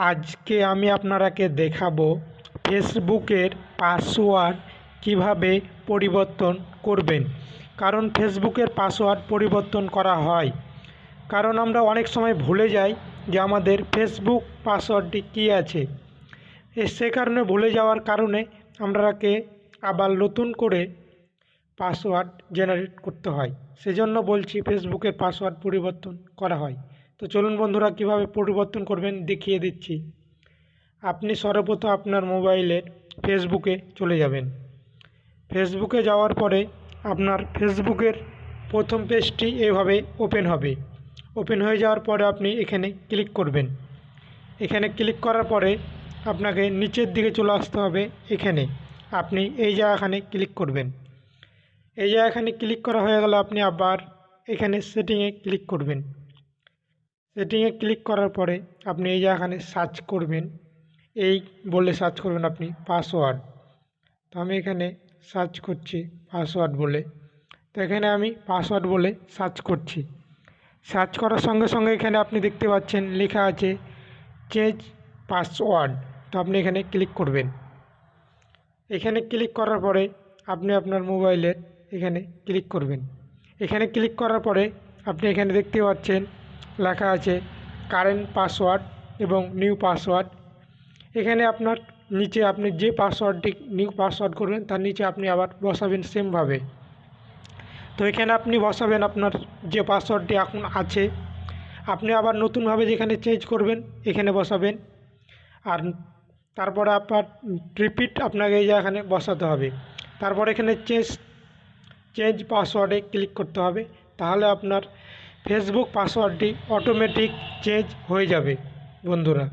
আজকে আমি আপনারাকে দেখাবো ফেসবুকের পাসওয়ার্ড কিভাবে পরিবর্তন করবেন। কারণ ফেসবুকের পাসওয়ার্ড পরিবর্তন করা হয়, কারণ আমরা অনেক সময় ভুলে যাই যে আমাদের ফেসবুক পাসওয়ার্ডটি কী আছে। সে কারণে ভুলে যাওয়ার কারণে আমরাকে আবার নতুন করে পাসওয়ার্ড জেনারেট করতে হয়। সেজন্য বলছি ফেসবুকের পাসওয়ার্ড পরিবর্তন করা হয়। তো চলুন বন্ধুরা, কিভাবে পরিবর্তন করবেন দেখিয়ে দিচ্ছি। আপনি সর্বপ্রথম আপনার মোবাইলের ফেসবুকে চলে যাবেন। ফেসবুকে যাওয়ার পরে আপনার ফেসবুকের প্রথম পেজটি এভাবে ওপেন হবে। ওপেন হয়ে যাওয়ার পরে আপনি এখানে ক্লিক করবেন। এখানে ক্লিক করার পরে আপনাকে নিচের দিকে চলে আসতে হবে। এখানে আপনি এই জায়গাখানে ক্লিক করবেন। এই জায়গাখানে ক্লিক করা হয়ে গেল, আপনি আবার এখানে সেটিংয়ে ক্লিক করবেন। সেটিংয়ে ক্লিক করার পরে আপনি এই জায়গাখানে সার্চ করবেন। এই বলে সার্চ করবেন আপনি পাসওয়ার্ড। তো আমি এখানে সার্চ করছি পাসওয়ার্ড বলে। তো এখানে আমি পাসওয়ার্ড বলে সার্চ করছি। সার্চ করার সঙ্গে সঙ্গে এখানে আপনি দেখতে পাচ্ছেন লেখা আছে চেঞ্জ পাসওয়ার্ড। তো আপনি এখানে ক্লিক করবেন। এখানে ক্লিক করার পরে আপনি আপনার মোবাইলের এখানে ক্লিক করবেন। এখানে ক্লিক করার পরে আপনি এখানে দেখতে পাচ্ছেন লেখা আছে কারেন্ট পাসওয়ার্ড এবং নিউ পাসওয়ার্ড। এখানে আপনার নিচে আপনি যে পাসওয়ার্ডটি নিউ পাসওয়ার্ড করবেন তার নিচে আপনি আবার বসাবেন সেমভাবে। তো এখানে আপনি বসাবেন আপনার যে পাসওয়ার্ডটি এখন আছে, আপনি আবার নতুনভাবে যেখানে চেঞ্জ করবেন এখানে বসাবেন। আর তারপরে আপনার রিপিট আপনাকে এই জায়গাখানে বসাতে হবে। তারপর এখানে চেঞ্জ পাসওয়ার্ডে ক্লিক করতে হবে। তাহলে আপনার ফেসবুক পাসওয়ার্ডটি অটোমেটিক চেঞ্জ হয়ে যাবে বন্ধুরা।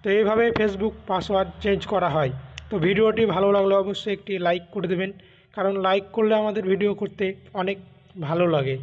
তো এইভাবে ফেসবুক পাসওয়ার্ড চেঞ্জ করা হয়। তো ভিডিওটি ভালো লাগলে অবশ্যই একটি লাইক করে দেবেন, কারণ লাইক করলে আমাদের ভিডিও করতে অনেক ভালো লাগে।